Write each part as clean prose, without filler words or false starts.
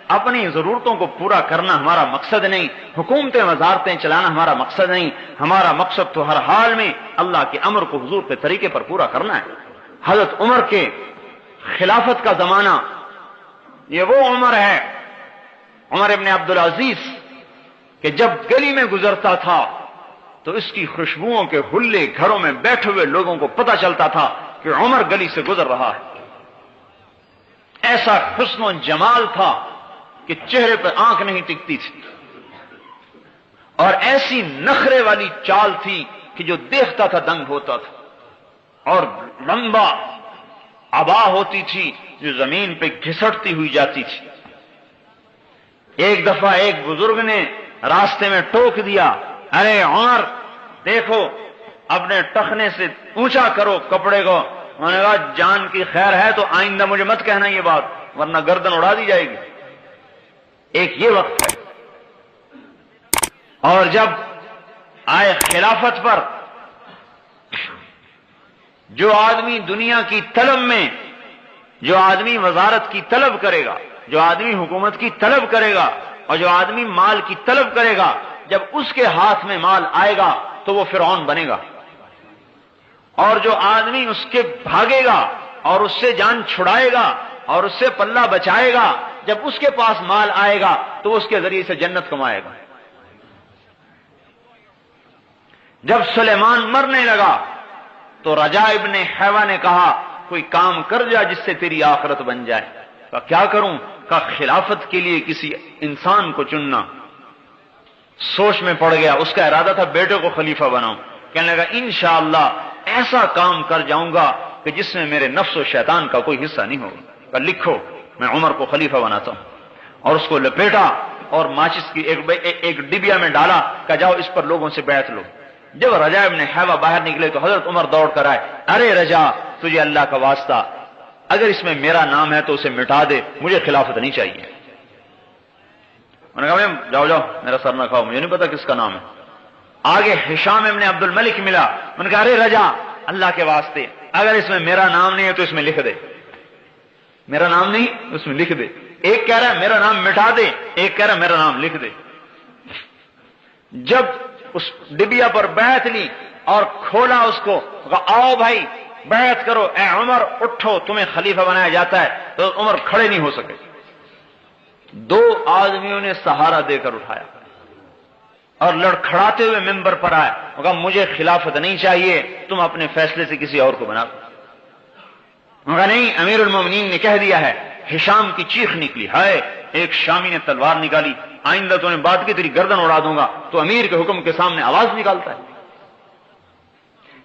اپنی ضرورتوں کو پورا کرنا ہمارا مقصد نہیں، حکومتیں وزارتیں چلانا ہمارا مقصد نہیں، ہمارا مقصد تو ہر حال میں اللہ کے امر کو حضور کے طریقے پر پورا کرنا ہے۔ حضرت عمر کے خلافت کا زمانہ یہ وہ عمر ہے، عمر ابن عبدالعزیز، کہ جب گلی میں گزرتا تھا تو اس کی خوشبوؤں کے حلے گھروں میں بیٹھے ہوئے لوگوں کو پتہ چلتا تھا کہ عمر گلی سے گزر رہا ہے۔ ایسا حسن و جمال تھا کہ چہرے پہ آنکھ نہیں ٹکتی تھی، اور ایسی نخرے والی چال تھی کہ جو دیکھتا تھا دنگ ہوتا تھا، اور لمبا عبا ہوتی تھی جو زمین پہ گھسٹتی ہوئی جاتی تھی۔ ایک دفعہ ایک بزرگ نے راستے میں ٹوک دیا، ارے عمر دیکھو اپنے ٹخنے سے اونچا کرو کپڑے کو۔ انہوں نے کہا جان کی خیر ہے تو آئندہ مجھے مت کہنا یہ بات، ورنہ گردن اڑا دی جائے گی۔ ایک یہ وقت ہے۔ اور جب آئے خلافت پر، جو آدمی دنیا کی طلب میں، جو آدمی وزارت کی طلب کرے گا، جو آدمی حکومت کی طلب کرے گا، اور جو آدمی مال کی طلب کرے گا، جب اس کے ہاتھ میں مال آئے گا تو وہ فرعون بنے گا، اور جو آدمی اس کے بھاگے گا اور اس سے جان چھڑائے گا اور اس سے پلہ بچائے گا، جب اس کے پاس مال آئے گا تو وہ اس کے ذریعے سے جنت کمائے گا۔ جب سلیمان مرنے لگا تو رجاء ابن حیوہ نے کہا کوئی کام کر جا جس سے تیری آخرت بن جائے۔ کہا کیا کروں؟ کہا خلافت کے لیے کسی انسان کو چننا۔ سوچ میں پڑ گیا، اس کا ارادہ تھا بیٹے کو خلیفہ بناؤں۔ کہنے لگا انشاءاللہ ایسا کام کر جاؤں گا کہ جس میں میرے نفس و شیطان کا کوئی حصہ نہیں ہوگا۔ کہا لکھو میں عمر کو خلیفہ بناتا ہوں، اور اس کو لپیٹا اور ماچس کی ایک ڈبیا میں ڈالا، کہا جاؤ اس پر لوگوں سے بیعت لو۔ جب رجاء ابن حیوہ باہر نکلے تو حضرت عمر دوڑ کر آئے، ارے رجاء تجھے اللہ کا واسطہ، اگر اس میں میرا نام ہے تو اسے مٹا دے، مجھے خلافت نہیں چاہیے۔ انہوں نے کہا جاؤ جاؤ میرا سر نہ کھاؤ، مجھے نہیں پتا کس کا نام ہے۔ آگے ہشام ابن عبد الملک ملا، انہوں نے کہا ارے رجاء اللہ کے واسطے اگر اس میں میرا نام نہیں ہے تو اس میں لکھ دے، میرا نام نہیں اس میں لکھ دے۔ ایک کہہ رہا ہے میرا نام مٹا دے، ایک کہہ رہا ہے میرا نام لکھ دے۔ جب اس ڈبیا پر بیعت لی اور کھولا اس کو، کہا آؤ بھائی بیعت کرو، اے عمر اٹھو تمہیں خلیفہ بنایا جاتا ہے۔ تو عمر کھڑے نہیں ہو سکے، دو آدمیوں نے سہارا دے کر اٹھایا اور لڑکھڑاتے ہوئے ممبر پر آئے، کہا مجھے خلافت نہیں چاہیے، تم اپنے فیصلے سے کسی اور کو بنا دو۔ کہا نہیں امیر المومنین نے کہہ دیا ہے۔ ہشام کی چیخ نکلی، ہائے ایک شامی نے تلوار نکالی، آئندہ تو نے بات کی تیری گردن اڑا دوں گا، تو امیر کے حکم کے سامنے آواز نکالتا ہے۔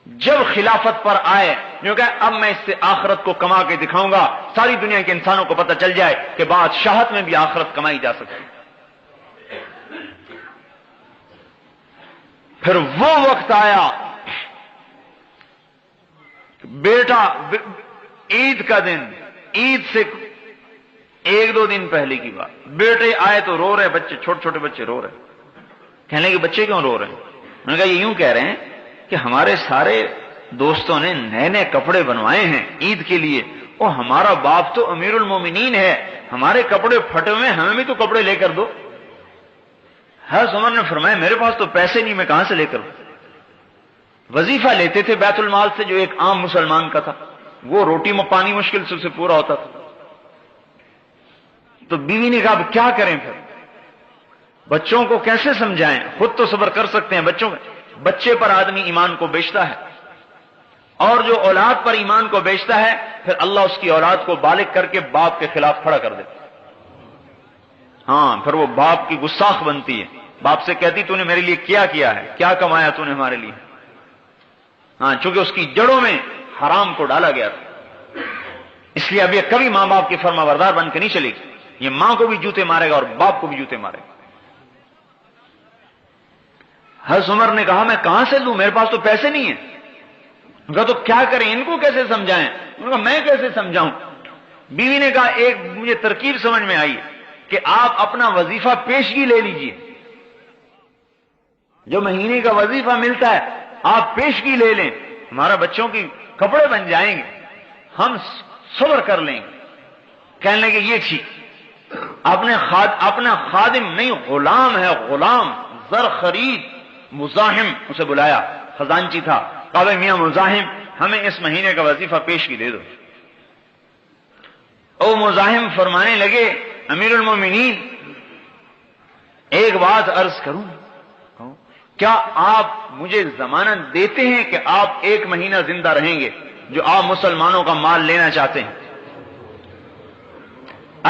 جب خلافت پر آئے جو کہ اب میں اس سے آخرت کو کما کے دکھاؤں گا، ساری دنیا کے انسانوں کو پتہ چل جائے کہ بادشاہت میں بھی آخرت کمائی جا سکتی۔ پھر وہ وقت آیا، بیٹا عید کا دن، عید سے ایک دو دن پہلے کی بات، بیٹے آئے تو رو رہے بچے، چھوٹے چھوٹے بچے رو رہے۔ کہنے لگے بچے کیوں رو رہے ہیں؟ انہوں نے کہا یہ یوں کہہ رہے ہیں کہ ہمارے سارے دوستوں نے نئے نئے کپڑے بنوائے ہیں عید کے لیے، اور ہمارا باپ تو امیر المومنین ہے، ہمارے کپڑے پھٹے ہوئے، ہمیں بھی تو کپڑے لے کر دو۔ حضرت عمر نے فرمایا میرے پاس تو پیسے نہیں، میں کہاں سے لے کر دوں؟ وظیفہ لیتے تھے بیت المال سے جو ایک عام مسلمان کا تھا، وہ روٹی میں پانی مشکل سے اسے پورا ہوتا تھا۔ تو بیوی نے کہا اب کیا کریں؟ پھر بچوں کو کیسے سمجھائیں؟ خود تو صبر کر سکتے ہیں، بچے پر آدمی ایمان کو بیچتا ہے، اور جو اولاد پر ایمان کو بیچتا ہے پھر اللہ اس کی اولاد کو بالغ کر کے باپ کے خلاف کھڑا کر دیتا۔ ہاں پھر وہ باپ کی گستاخ بنتی ہے، باپ سے کہتی تو نے میرے لیے کیا ہے، کیا کمایا تو نے ہمارے لیے؟ ہاں چونکہ اس کی جڑوں میں حرام کو ڈالا گیا تھا، اس لیے اب یہ کبھی ماں باپ کی فرما بردار بن کے نہیں چلے گی، یہ ماں کو بھی جوتے مارے گا اور باپ کو بھی جوتے مارے گا۔ حضرت عمر نے کہا میں کہاں سے لوں، میرے پاس تو پیسے نہیں ہیں۔ کہا تو کیا کریں، ان کو کیسے سمجھائیں؟ انہوں نے کہا میں کیسے سمجھاؤں؟ بیوی نے کہا ایک مجھے ترکیب سمجھ میں آئی کہ آپ اپنا وظیفہ پیشگی لے لیجئے، جو مہینے کا وظیفہ ملتا ہے آپ پیشگی لے لیں، ہمارا بچوں کی کپڑے بن جائیں گے، ہم صبر کر لیں گے۔ کہنے لگے یہ ٹھیک۔ اپنا خادم نہیں غلام ہے، غلام زر خرید مزاحم اسے بلایا، خزانچی تھا، کہا بھائی میاں مزاحم ہمیں اس مہینے کا وظیفہ پیش کی دے دو۔ او مزاحم فرمانے لگے امیر المومنین ایک بات عرض کروں، کیا آپ مجھے ضمانت دیتے ہیں کہ آپ 1 مہینہ زندہ رہیں گے جو آپ مسلمانوں کا مال لینا چاہتے ہیں؟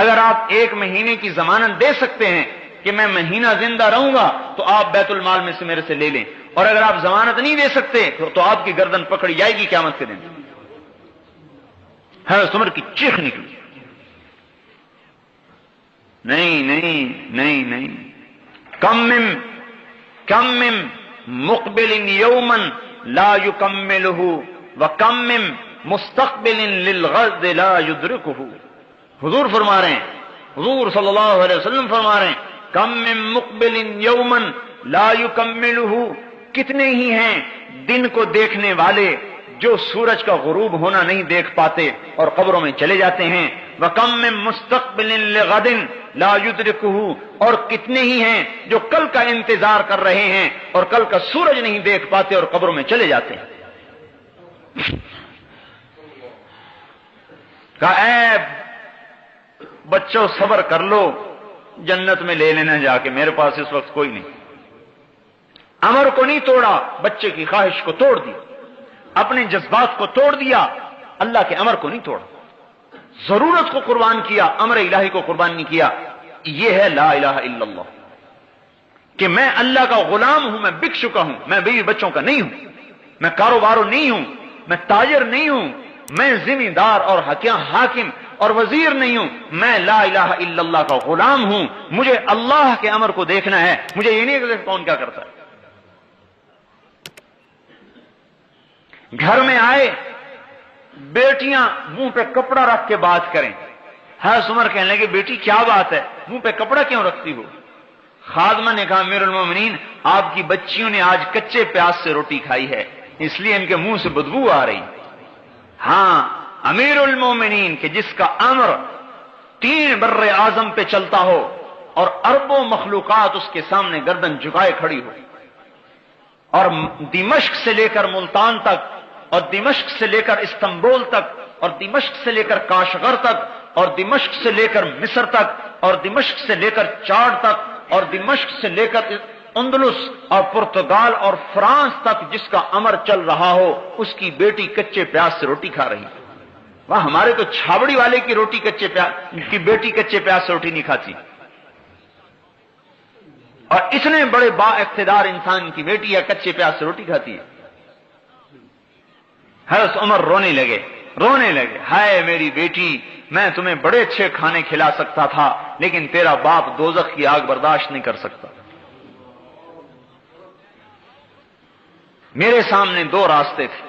اگر آپ 1 مہینے کی ضمانت دے سکتے ہیں کہ میں مہینہ زندہ رہوں گا تو آپ بیت المال میں سے میرے سے لے لیں، اور اگر آپ ضمانت نہیں دے سکتے تو آپ کی گردن پکڑی جائے گی قیامت کے دن۔ حضرت عمر کی چیخ نکلی، نہیں نہیں نہیں نہیں، کم من مقبل یوما لا یکملہ وکم من مستقبل للغد لا یدرکہ۔ حضور فرما رہے ہیں، حضور صلی اللہ علیہ وسلم فرما رہے ہیں، کم من مقبل یوما لا یکملہ، کتنے ہی ہیں دن کو دیکھنے والے جو سورج کا غروب ہونا نہیں دیکھ پاتے اور قبروں میں چلے جاتے ہیں، وَكَمْ مِن مُسْتَقْبِلٍ لِغَدٍ لَا يُدْرِكُهُ، اور کتنے ہی ہیں جو کل کا انتظار کر رہے ہیں اور کل کا سورج نہیں دیکھ پاتے اور قبروں میں چلے جاتے ہیں۔ کہا اے بچوں صبر کر لو، جنت میں لے لینا جا کے، میرے پاس اس وقت کوئی نہیں۔ امر کو نہیں توڑا، بچے کی خواہش کو توڑ دی، اپنے جذبات کو توڑ دیا، اللہ کے امر کو نہیں توڑا، ضرورت کو قربان کیا، امر الہی کو قربان نہیں کیا۔ یہ ہے لا الہ الا اللہ، کہ میں اللہ کا غلام ہوں، میں بک چکا ہوں، میں بیوی بچوں کا نہیں ہوں، میں کاروباروں نہیں ہوں، میں تاجر نہیں ہوں، میں ذمہ دار اور حاکم اور وزیر نہیں ہوں، میں لا الہ الا اللہ کا غلام ہوں، مجھے اللہ کے امر کو دیکھنا ہے، مجھے یہ نہیں کہ کون کیا کرتا ہے۔ گھر میں آئے بیٹیاں منہ پہ کپڑا رکھ کے بات کریں، حضرت عمر کہنے لگے بیٹی کیا بات ہے، منہ پہ کپڑا کیوں رکھتی ہو؟ خادمہ نے کہا امیر المومنین آپ کی بچیوں نے آج کچے پیاز سے روٹی کھائی ہے، اس لیے ان کے منہ سے بدبو آ رہی۔ ہاں امیر المومنین کہ جس کا امر 3 بر اعظم پہ چلتا ہو اور اربوں مخلوقات اس کے سامنے گردن جھکائے کھڑی ہو، اور دمشق سے لے کر ملتان تک، اور دمشق سے لے کر استنبول تک، اور دمشق سے لے کر کاشغر تک، اور دمشق سے لے کر مصر تک، اور دمشق سے لے کر چاڈ تک، اور دمشق سے لے کر اندلس اور پرتگال اور فرانس تک جس کا امر چل رہا ہو، اس کی بیٹی کچے پیاز سے روٹی کھا رہی۔ وہاں ہمارے تو چھاوڑی والے کی بیٹی کچے پیاز سے روٹی نہیں کھاتی، اور اتنے بڑے با اقتدار انسان کی بیٹی ہے کچے پیاز سے روٹی کھاتی ہے۔ حضرت عمر رونے لگے، ہائے میری بیٹی، میں تمہیں بڑے اچھے کھانے کھلا سکتا تھا لیکن تیرا باپ دوزخ کی آگ برداشت نہیں کر سکتا۔ میرے سامنے 2 راستے تھے،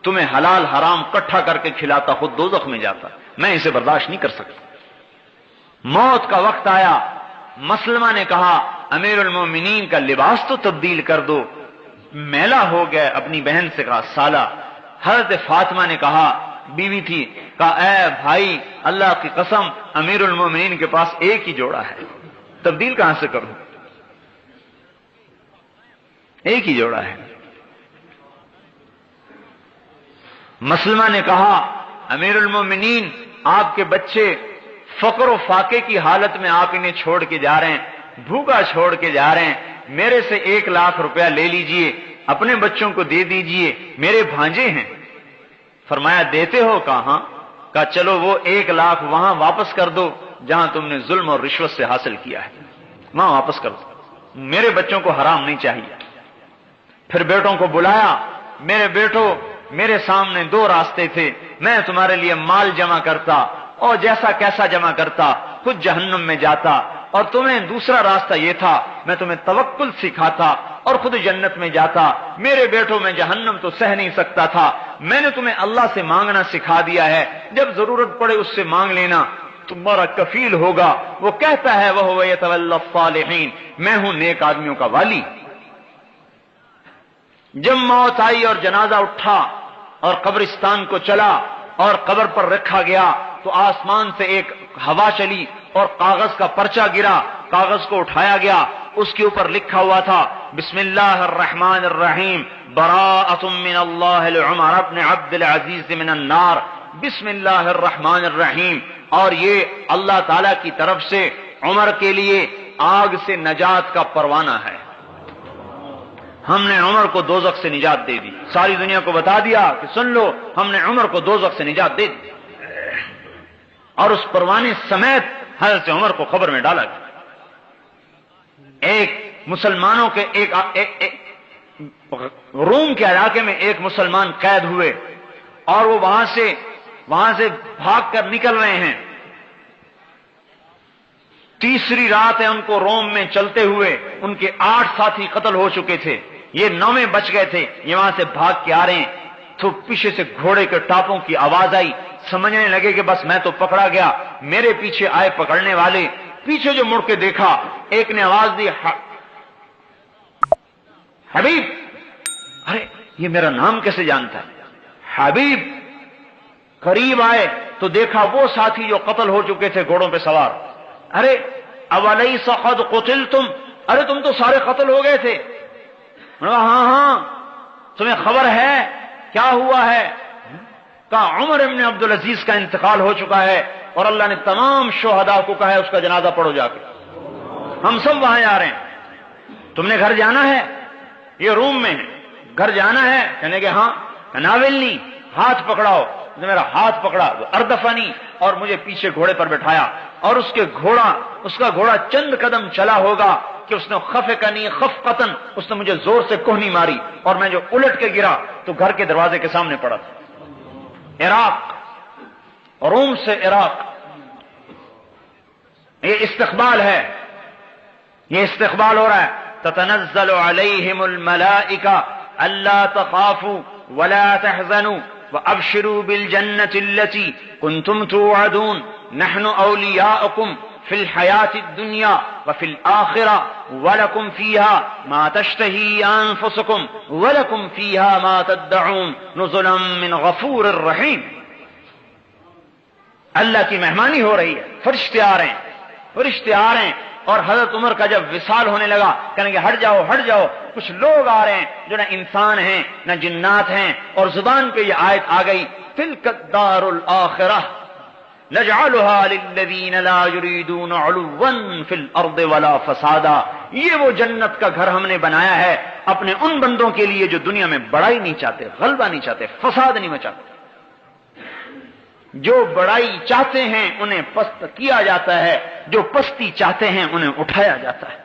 تمہیں حلال حرام کٹھا کر کے کھلاتا، خود دوزخ میں جاتا، میں اسے برداشت نہیں کر سکتا۔ موت کا وقت آیا، مسلمہ نے کہا امیر المومنین کا لباس تو تبدیل کر دو، میلا ہو گیا۔ اپنی بہن سے کہا سالہ۔ حضرت فاطمہ نے کہا، بیوی تھی، کہا اے بھائی اللہ کی قسم امیر المومنین کے پاس ایک ہی جوڑا ہے، تبدیل کہاں سے کروں، ایک ہی جوڑا ہے۔ مسلمہ نے کہا امیر المومنین آپ کے بچے فقر و فاقے کی حالت میں آپ انہیں چھوڑ کے جا رہے ہیں، بھوکا چھوڑ کے جا رہے ہیں، میرے سے 1 لاکھ روپیہ لے لیجئے، اپنے بچوں کو دے دیجئے، میرے بھانجے ہیں۔ فرمایا دیتے ہو؟ کہاں؟ کہا چلو وہ 1 لاکھ وہاں واپس کر دو جہاں تم نے ظلم اور رشوت سے حاصل کیا ہے، وہاں واپس کر دو، میرے بچوں کو حرام نہیں چاہیے۔ پھر بیٹوں کو بلایا، میرے بیٹو میرے سامنے 2 راستے تھے، میں تمہارے لیے مال جمع کرتا اور جیسا کیسا جمع کرتا خود جہنم میں جاتا، اور تمہیں دوسرا راستہ یہ تھا میں تمہیں توکل سکھاتا اور خود جنت میں جاتا۔ میرے بیٹوں میں جہنم تو سہ نہیں سکتا تھا، میں نے تمہیں اللہ سے مانگنا سکھا دیا ہے، جب ضرورت پڑے اس سے مانگ لینا، تمہارا کفیل ہوگا۔ وہ کہتا ہے وَهُوَ يَتَوَلَّى الصَّالِحِينَ، میں ہوں نیک آدمیوں کا والی۔ جب موت آئی اور جنازہ اٹھا اور قبرستان کو چلا اور قبر پر رکھا گیا تو آسمان سے ایک ہوا چلی اور کاغذ کا پرچہ گرا، کاغذ کو اٹھایا گیا، اس کے اوپر لکھا ہوا تھا بسم اللہ الرحمن الرحیم براءۃ من اللہ لعمر بن عبد العزیز من النار، بسم اللہ الرحمن الرحیم، اور یہ اللہ تعالی کی طرف سے عمر کے لیے آگ سے نجات کا پروانہ ہے۔ ہم نے عمر کو دوزخ سے نجات دے دی، ساری دنیا کو بتا دیا کہ سن لو ہم نے عمر کو دوزخ سے نجات دے دی، اور اس پروانے سمیت حضرت عمر کو قبر میں ڈالا گیا۔ ایک مسلمانوں کے ایک روم کے علاقے میں ایک مسلمان قید ہوئے، اور وہ وہاں سے بھاگ کر نکل رہے ہیں، تیسری رات ہے ان کو روم میں چلتے ہوئے، ان کے 8 ساتھی قتل ہو چکے تھے، یہ 9 بچ گئے تھے، یہ وہاں سے بھاگ کے آ رہے ہیں، تو پیچھے سے گھوڑے کے ٹاپوں کی آواز آئی، سمجھنے لگے کہ بس میں تو پکڑا گیا، میرے پیچھے آئے پکڑنے والے، پیچھے جو مڑ کے دیکھا ایک نے آواز دی حبیب، ارے یہ میرا نام کیسے جانتا ہے حبیب، قریب آئے تو دیکھا وہ ساتھی جو قتل ہو چکے تھے گھوڑوں پہ سوار، ارے اولیس قد قتلتم، ارے تم تو سارے قتل ہو گئے تھے، ہاں تمہیں خبر ہے کیا ہوا ہے؟ کہا عمر ابن عبد العزیز کا انتقال ہو چکا ہے، اور اللہ نے تمام شہداء کو کہا ہے اس کا جنازہ پڑھو جا کے، ہم سب وہاں جا رہے ہیں، تم نے گھر جانا ہے؟ یہ روم میں ہے، گھر جانا ہے؟ کہنے کہ ہاں، ناولنی، ہاتھ پکڑاؤ، میرا ہاتھ پکڑا، اردفنی، اور مجھے پیچھے گھوڑے پر بٹھایا، اور اس کا گھوڑا چند قدم چلا ہوگا کہ اس نے خفقنی خفقتن، اس نے مجھے زور سے کوہنی ماری، اور میں جو الٹ کے گرا تو گھر کے دروازے کے سامنے پڑا تھا۔ عراق، روم سے عراق، یہ استقبال ہے، یہ استقبال ہو رہا ہے، تتنزل علیہم الملائکہ الا تخافوا ولا تحزنوا وابشروا بالجنة التي كنتم توعدون نحن اولیاؤکم فی الحیاة الدنیا وفی الآخرہ ولکم فیہا ما تشتہی انفسکم ولکم فیہا ما تدعون نزلا من غفور الرحیم۔ اللہ کی مہمانی ہو رہی ہے، فرشتے آ رہے ہیں، اور حضرت عمر کا جب وصال ہونے لگا کہنے کہ ہٹ جاؤ، کچھ لوگ آ رہے ہیں جو نہ انسان ہیں نہ جنات ہیں، اور زبان پہ یہ آیت آ گئی تلک الدار الآخرہ نجعلها للذین لا یریدون علوا فی الارض ولا فسادا، یہ وہ جنت کا گھر ہم نے بنایا ہے اپنے ان بندوں کے لیے جو دنیا میں بڑائی نہیں چاہتے، غلبہ نہیں چاہتے، فساد نہیں مچاتے۔ جو بڑائی چاہتے ہیں انہیں پست کیا جاتا ہے، جو پستی چاہتے ہیں انہیں اٹھایا جاتا ہے۔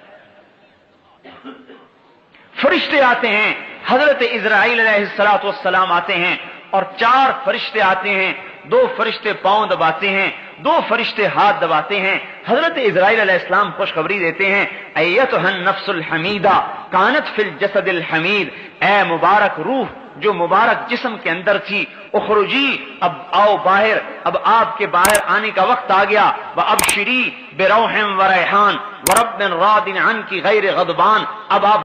فرشتے آتے ہیں، حضرت اسرائیل علیہ السلام آتے ہیں، اور 4 فرشتے آتے ہیں، 2 فرشتے پاؤں دباتے ہیں، 2 فرشتے ہاتھ دباتے ہیں، حضرت اسرائیل علیہ السلام خوشخبری دیتے ہیں ایتھا النفس الحمیدہ کانت فی الجسد الحمید، اے مبارک روح جو مبارک جسم کے اندر تھی، اخرجی، اب آؤ باہر، اب آپ کے باہر آنے کا وقت آ گیا، وابشری بروح و ریحان ورب راض عنک غیر غضبان، اب آپ